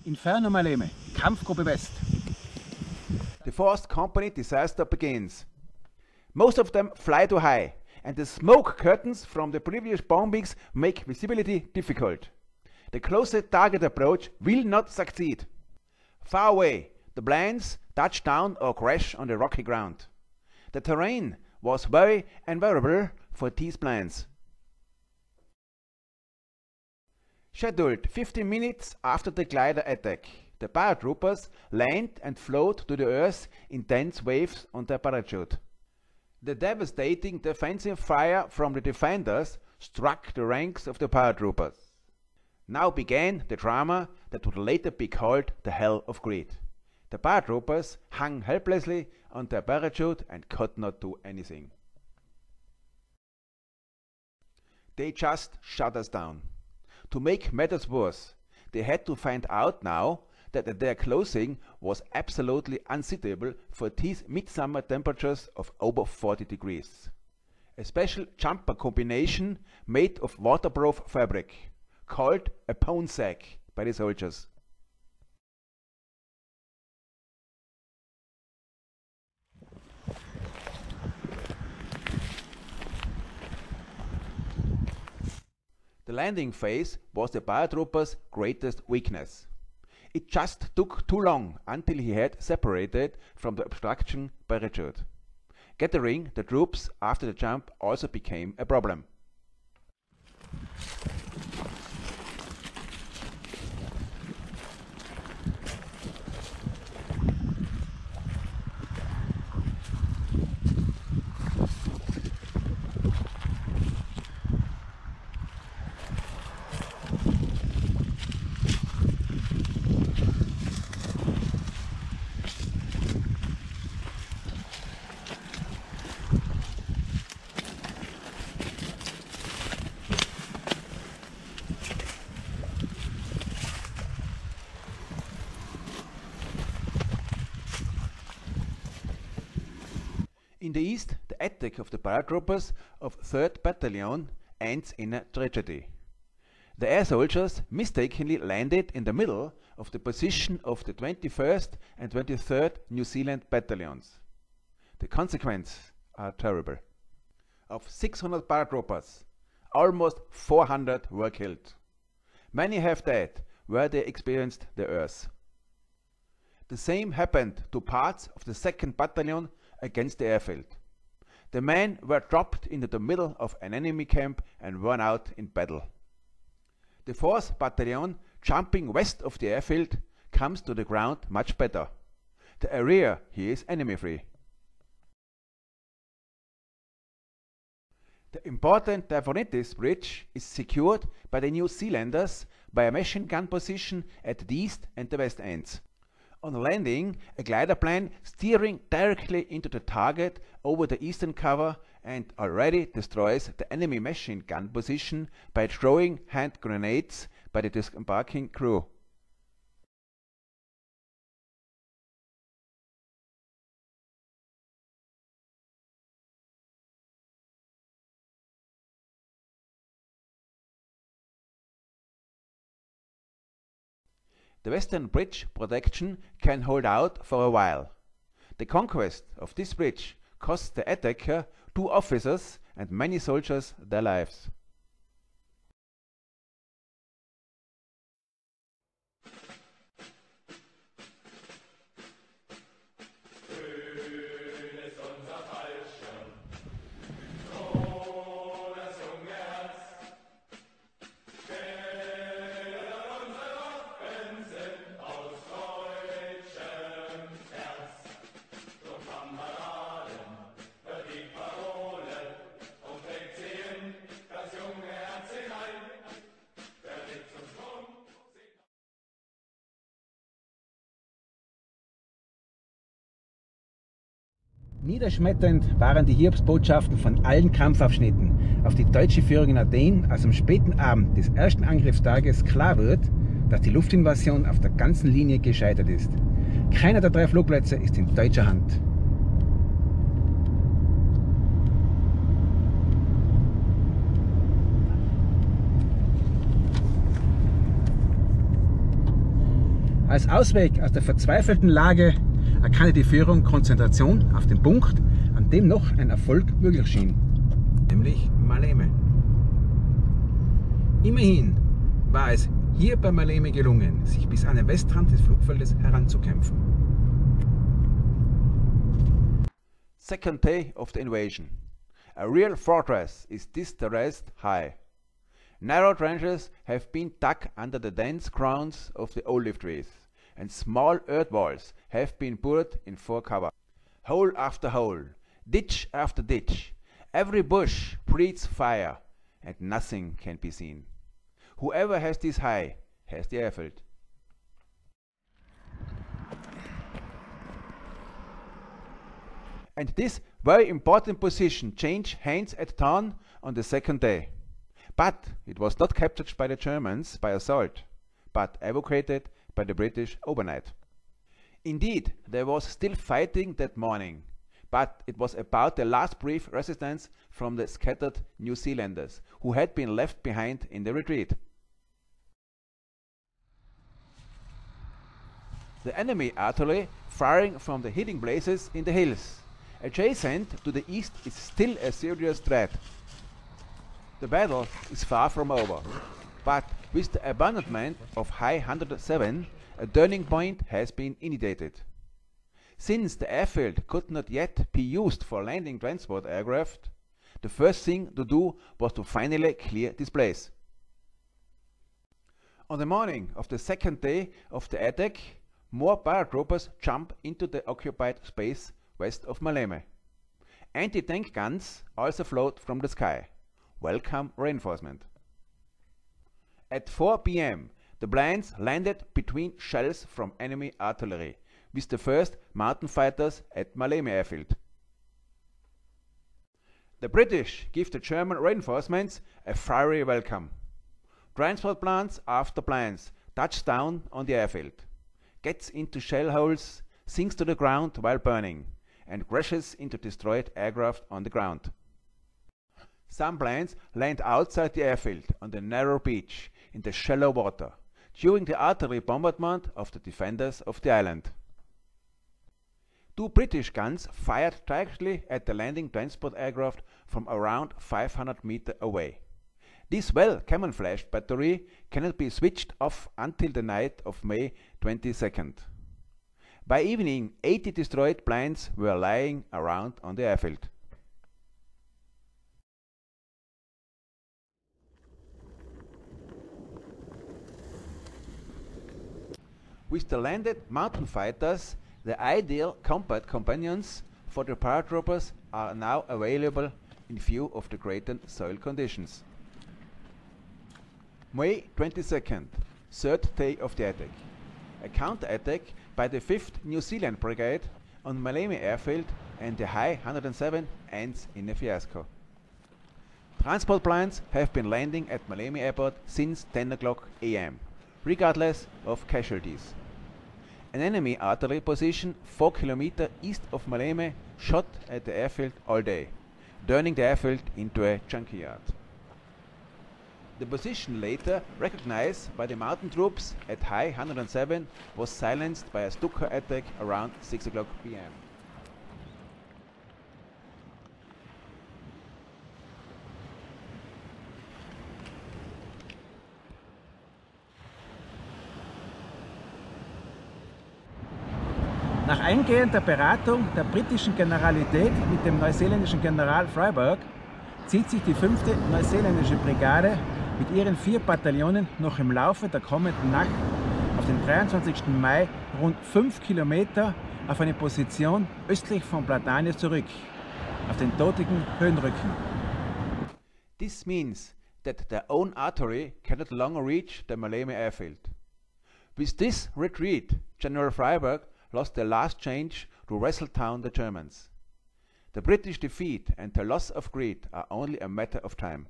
Inferno Maleme, Kampfgruppe West. The first company disaster begins. Most of them fly too high, and the smoke curtains from the previous bombings make visibility difficult. The closest target approach will not succeed. Far away, the planes touch down or crash on the rocky ground. The terrain was very unfavorable for these planes. Scheduled 15 minutes after the glider attack, the paratroopers land and float to the earth in dense waves on their parachute. The devastating defensive fire from the defenders struck the ranks of the paratroopers. Now began the drama that would later be called the Hell of Crete. The paratroopers hung helplessly on their parachute and could not do anything. They just shut us down. To make matters worse, they had to find out now that their clothing was absolutely unsuitable for these midsummer temperatures of over 40 degrees. A special jumper combination made of waterproof fabric, called a bone sack by the soldiers. The landing phase was the paratrooper's greatest weakness. It just took too long until he had separated from the obstruction parachute. Gathering the troops after the jump also became a problem. In the east, the attack of the paratroopers of 3rd Battalion ends in a tragedy. The air soldiers mistakenly landed in the middle of the position of the 21st and 23rd New Zealand Battalions. The consequences are terrible. Of 600 paratroopers, almost 400 were killed. Many have died where they experienced the earth. The same happened to parts of the 2nd Battalion against the airfield. The men were dropped into the middle of an enemy camp and worn out in battle. The 4th Battalion, jumping west of the airfield, comes to the ground much better. The area here is enemy-free. The important Davonitis Bridge is secured by the New Zealanders by a machine gun position at the east and the west ends. On landing, a glider plane steering directly into the target over the eastern cover and already destroys the enemy machine gun position by throwing hand grenades by the disembarking crew. The western bridge protection can hold out for a while. The conquest of this bridge cost the attacker 2 officers and many soldiers their lives. Niederschmetternd waren die Hiobsbotschaften von allen Kampfabschnitten auf die deutsche Führung in Athen, als am späten Abend des ersten Angriffstages klar wird, dass die Luftinvasion auf der ganzen Linie gescheitert ist. Keiner der 3 Flugplätze ist in deutscher Hand. Als Ausweg aus der verzweifelten Lage erkannte die Führung Konzentration auf den Punkt, an dem noch ein Erfolg möglich schien, nämlich Maleme. Immerhin war es hier bei Maleme gelungen, sich bis an den Westrand des Flugfeldes heranzukämpfen. Second day of the invasion. A real fortress is this terraced high. Narrow trenches have been dug under the dense crowns of the olive trees, and small earth walls have been bored in for cover. Hole after hole, ditch after ditch, every bush breathes fire, and nothing can be seen. Whoever has this high has the airfield. And this very important position changed hands at dawn on the second day. But it was not captured by the Germans by assault, but evacuated by the British overnight. Indeed, there was still fighting that morning, but it was about the last brief resistance from the scattered New Zealanders, who had been left behind in the retreat. The enemy artillery firing from the hiding places in the hills adjacent to the east is still a serious threat. The battle is far from over, but with the abandonment of High 107, a turning point has been initiated. Since the airfield could not yet be used for landing transport aircraft, the first thing to do was to finally clear this place. On the morning of the second day of the attack, more paratroopers jump into the occupied space west of Maleme. Anti-tank guns also float from the sky. Welcome reinforcement. At 4 p.m. the planes landed between shells from enemy artillery, with the first mountain fighters at Maleme Airfield. The British give the German reinforcements a fiery welcome. Transport planes after planes touch down on the airfield, gets into shell holes, sinks to the ground while burning, and crashes into destroyed aircraft on the ground. Some planes land outside the airfield on the narrow beach in the shallow water during the artillery bombardment of the defenders of the island. 2 British guns fired directly at the landing transport aircraft from around 500 meters away. This well-camouflaged battery cannot be switched off until the night of May 22nd. By evening, 80 destroyed planes were lying around on the airfield. With the landed mountain fighters, the ideal combat companions for the paratroopers are now available in view of the Cretan soil conditions. May 22nd, third day of the attack. A counter-attack by the 5th New Zealand Brigade on Maleme Airfield and the High 107 ends in a fiasco. Transport planes have been landing at Maleme Airport since 10 o'clock am, regardless of casualties. An enemy artillery position 4 km east of Maleme shot at the airfield all day, turning the airfield into a junkyard. The position later recognized by the mountain troops at High 107 was silenced by a Stuka attack around 6 o'clock p.m. Nach eingehender Beratung der britischen Generalität mit dem neuseeländischen General Freyberg zieht sich die 5. neuseeländische Brigade mit ihren 4 Bataillonen noch im Laufe der kommenden Nacht auf den 23. Mai rund 5 Kilometer auf eine Position östlich von Platane zurück, auf den dortigen Höhenrücken. This means that their own artillery cannot longer reach the Maleme airfield. With this retreat, General Freyberg lost the last chance to wrestle down the Germans. The British defeat and the loss of Crete are only a matter of time.